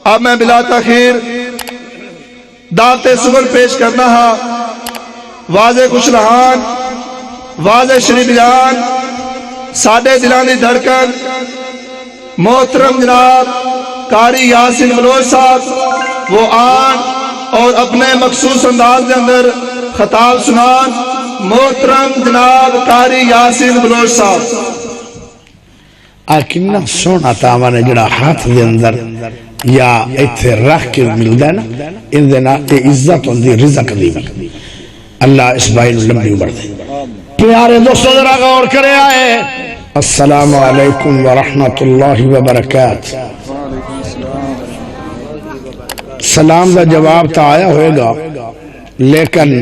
اب میں بلا تاخیر دعوت سخن پیش کرنا ہے واضح کچھ رہان واضح شریف جان ساڈے دلان دی دھڑکن محترم جناب قاری یاسین بلوچ صاحب وہ آن اور اپنے مخصوص انداز کے اندر خطاب سنان محترم جناب قاری یاسین بلوچ صاحب کنا سونا تاوا نے جڑا ہاتھ دے اندر یا ایتھے رکھ کے ملدا ہے نا ان دے نال تے عزت ہوندی رزق دی اللہ اس بھائی نوں لمبی عمر دے پیارے دوستو ذرا غور کرے آئے السلام علیکم ورحمۃ اللہ وبرکاتہ سلام دا جواب تا آیا ہوئے گا لیکن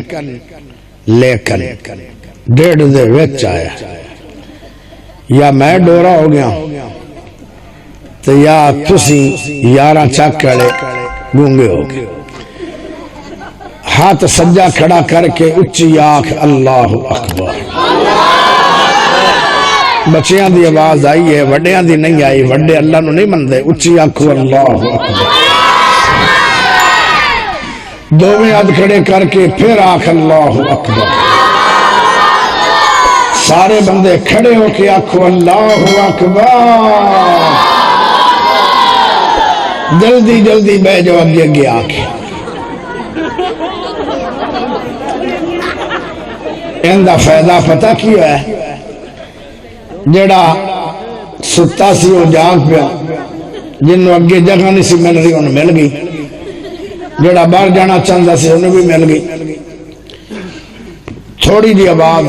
ڈیڑھ دے وچ آیا یا میں ڈورا ہو گیا تو یا تسی یارہ چاک کڑے گونگے ہو گئے ہاتھ سجا کھڑا کر کے اچھی آنکھ اللہ اکبر بچیاں دی آواز آئی ہے وڈیاں دی نہیں آئی وڈے اللہ نو نہیں مندے اچھی آنکھ اللہ اکبر دو میں ہاتھ کھڑے کر کے پھر آنکھ اللہ اکبر سارے بندے کھڑے ہو کے آنکھو اللہ اکبر جلدی جلدی بے جو اگے اگے آنکھیں اندہ فائدہ پتہ کیا ہے جڑا ستا سی وہ جاگ پیا جنہوں اگے جگہ نہیں سی مل رہی انہوں مل گئی جڑا باہر جانا چاہتا سی انہوں بھی مل گئی تھوڑی جی آواز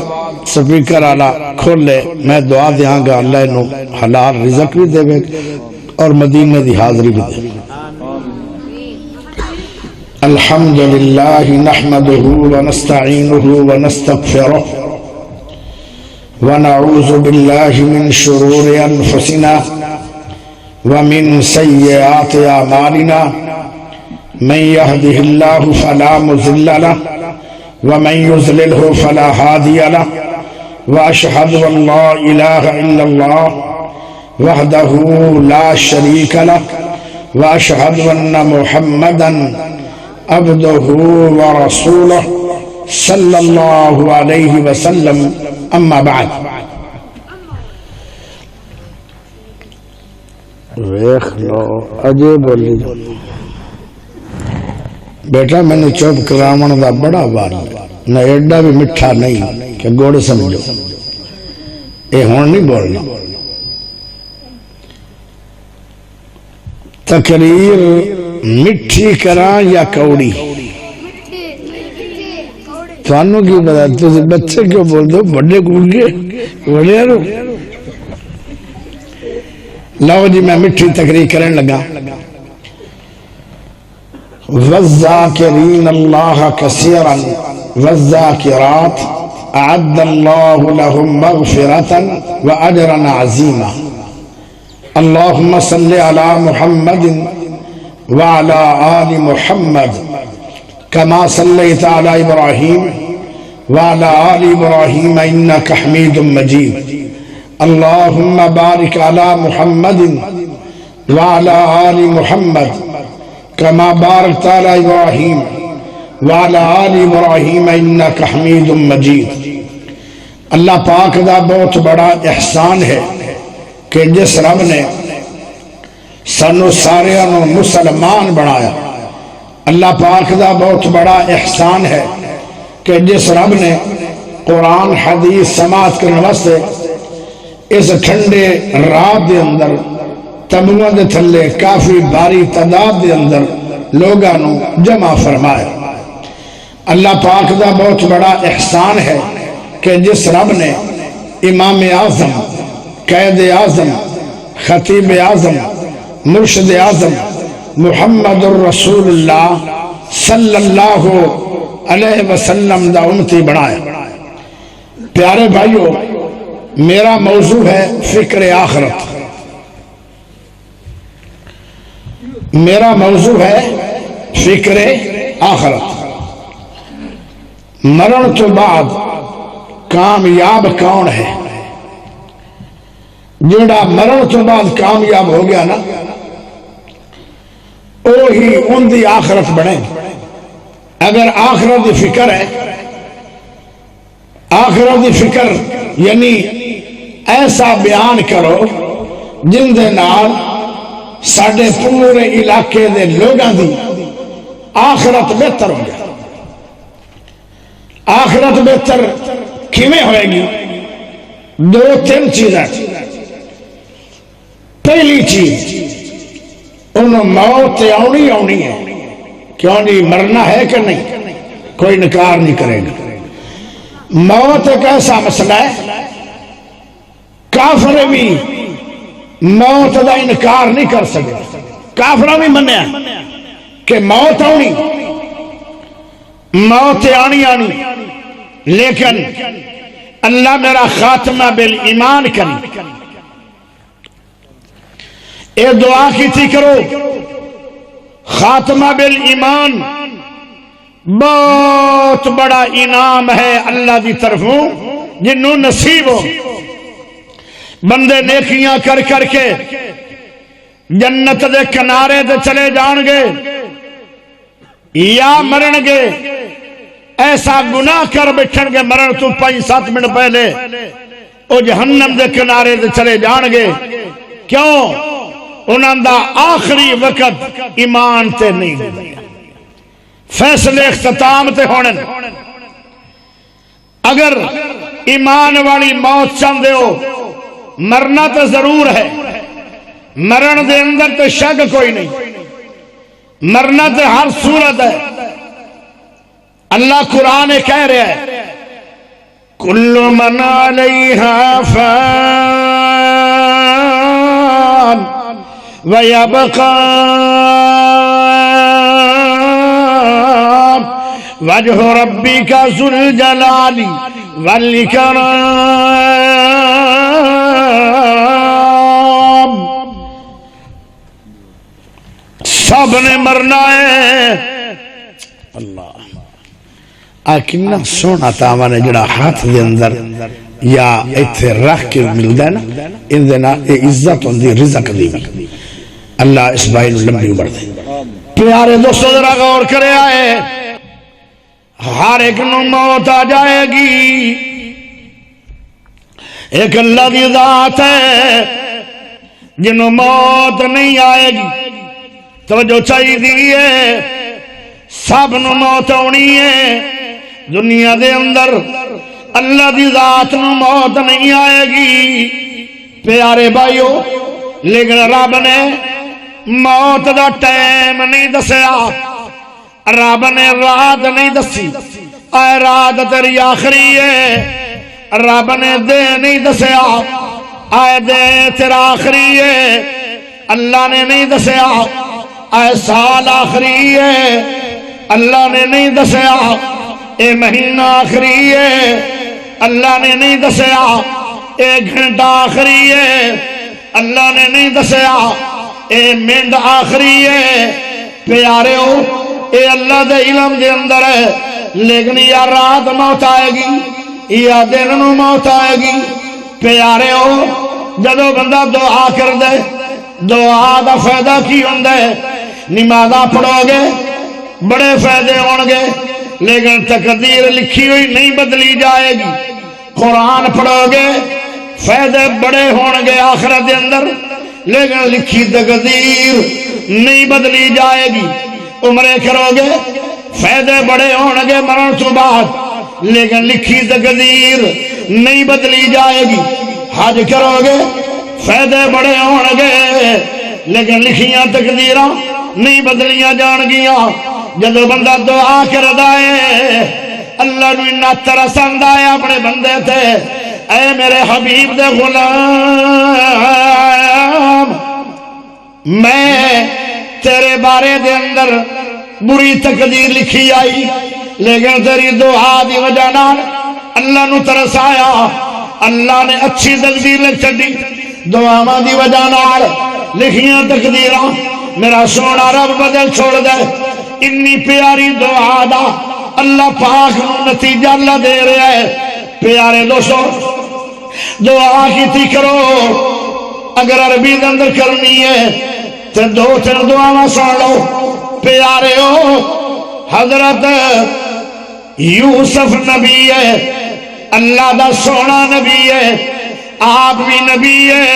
سپیکر آلا کھولے میں دعا دیاں گا اللہ انہوں حلال رزق بھی دے اور مدینہ دی حاضری بھی دے الحمدللہ نحمده ونستعینه ونستغفره ونعوذ باللہ من شرور انفسنا ومن سیئات اعمالنا من يهده الله فلا مضل له ومن يضلله فلا هادي له واشهد ان لا اله الا الله وحده لا شريك له واشهد ان محمدا عبده ورسوله صلی اللہ علیہ وسلم اما بعد ویخ لو اجے بولی بیٹا میں نے چوب کرامن دا بڑا بار نہ ایڈا بھی مٹھا نہیں کہ گوڑ سمجھو اے ہون نہیں بولنا تقریر مٹھی کران یا کوڑی توانوں کی بتا تو بچے کیوں بول دو بڑے گونگے بڑے رو لاؤ جی میں مٹھی تقریر کرنے لگا والذاکرین اللہ کثیرا والذاکرات اعد اللہ لهم مغفرتا واجرا عظیما اللہم صلی علی محمد وعلى آل محمد كما صليت على إبراهيم وعلى آل إبراهيم إنك حميد مجيد اللهم بارك على محمد وعلى آل محمد كما باركت على إبراهيم وعلى آل إبراهيم إنك حميد مجيد اللہ پاک دا بہت بڑا احسان ہے کہ جس رب نے سانو سارے انہوں مسلمان بنایا اللہ پاک دا بہت بڑا احسان ہے کہ جس رب نے قرآن حدیث سماعت کرنے واسطے اس ٹھنڈے رات دے اندر تبوہ دے تھلے کافی باری تعداد دے اندر لوگانوں جمع فرمایا اللہ پاک دا بہت بڑا احسان ہے کہ جس رب نے امام اعظم قائد اعظم خطیب اعظم مرشد اعظم محمد الرسول اللہ صلی اللہ علیہ وسلم دا امتی بنایا پیارے بھائیو میرا موضوع ہے فکر آخرت میرا موضوع ہے فکر آخرت مرن تو بعد کامیاب کون ہے جڑا مرن تو بعد کامیاب ہو گیا نا وہی ان دی آخرت بنے. اگر آخرت دی فکر ہے، آخرت دی فکر یعنی ایسا بیان کرو جن دے نال ساڈے پورے علاقے دے لوگاں دی آخرت بہتر ہو جائے. آخرت بہتر کیویں ہوئے گی؟ دو تین چیزیں. پہلی چیز انہوں موت آنی ہے. کیوں نہیں؟ مرنا ہے کہ نہیں؟ کوئی انکار نہیں کرے گا. موت ایک ایسا مسئلہ ہے کافر بھی موت دا انکار نہیں کر سکے. کافر بھی منیا کہ موت آنی، موت آنی، لیکن اللہ میرا خاتمہ بالایمان کری. اے دعا کی تھی کرو، خاتمہ بالایمان بہت بڑا انعام ہے اللہ دی طرفوں جنہوں نصیب ہو. بندے نیکیاں کر کر کے جنت دے کنارے دے چلے جان گے یا مرن گے. ایسا گناہ کر بیٹھن گے مرن تو 5-7 منٹ پہلے وہ جہنم دے کنارے دے چلے جان گے. کیوں؟ انہاں دا آخری وقت ایمان تے نہیں دے. فیصلے اختتام تے ہونے. اگر ایمان والی موت چاہندے ہو، مرنا تو ضرور ہے، مرن دے اندر تو شک کوئی نہیں، مرنا تو ہر صورت ہے. اللہ قرآن کہہ رہا ہے کل من علیہا فان ویبقا وجہ ربک ذو الجلال والاکرام. سب نے مرنا ہے. اللہ کنا سونا تاوا نے جڑا ہاتھ دے اندر یا ایتھے رکھ کے ملدا ہے نا، ان دے نال اے عزت ہوندی، رزق دی. اللہ اس بھائی نوں لمبی عمر دے. پیارے دوستو ذرا غور کرے آئے، ہر ایک نوں موت آ جائے گی. ایک اللہ دی ذات ہے جنوں موت نہیں آئے گی. توجہ چاہیے دیئے، سب نوں موت ہونی ہے. دنیا دے اندر اللہ دی ذات نوں موت نہیں آئے گی. پیارے بھائیو، لیکن رب نے موت دا ٹائم نہیں دسیا، رب نے رات نہیں دسی. اے رات تیری آخری ہے. رب نے دے نہیں دسیا، اے دے تیرا آخری ہے. اللہ نے نہیں دسیا اے سال آخری ہے. اللہ نے نہیں دسیا اے مہینہ آخری ہے. اللہ نے نہیں دسیا اے گھنٹہ آخری ہے. اللہ نے نہیں دسیا اے منٹ آخری ہے. پیارے ہو، اے اللہ دے علم دے اندر ہے. لیکن یا رات موت آئے گی یا دن نو موت آئے گی. پیارے ہو، جدو بندہ دعا کر دے، دعا دا فائدہ کی ہوندہ ہے؟ نمازاں پڑھو گے بڑے فائدے ہون گے، لیکن تقدیر لکھی ہوئی نہیں بدلی جائے گی. قرآن پڑھو گے فائدے بڑے ہون گے آخرت دے اندر، لیکن لکھی تقدیر نہیں بدلی جائے گی. عمرے کرو گے فائدے بڑے ہون گے مرن تو بعد، لیکن لکھی تقدیر نہیں بدلی جائے گی. حج کرو گے فائدے بڑے ہون گے، لیکن لکھیاں تقدیراں نہیں بدلیاں جان گیا. جدو بندہ دعا کردا ہے، اللہ نو اتنا ترس آندا ہے اپنے بندے تے، اے میرے حبیب دے غلام، میں تیرے بارے دے اندر بری تقدیر لکھی آئی، لیکن تیری دعا دی وجہ نال اللہ نو ترس آیا، اللہ نے اچھی تقدیر لکھ چھڈی. دعاواں دی وجہ نال لکھیاں تقدیراں میرا سونا رب بدل چھوڑ دے. انی پیاری دعا دا اللہ پاک نو نتیجہ اللہ دے رہا ہے. پیارے دوستو، دعا کیتی کرو. اگر عربی دے اندر کرنی ہے تو 2-3 دعاواں سن لو. پیارے ہو حضرت یوسف نبی ہے، اللہ دا سونا نبی ہے، آپ بھی نبی ہے۔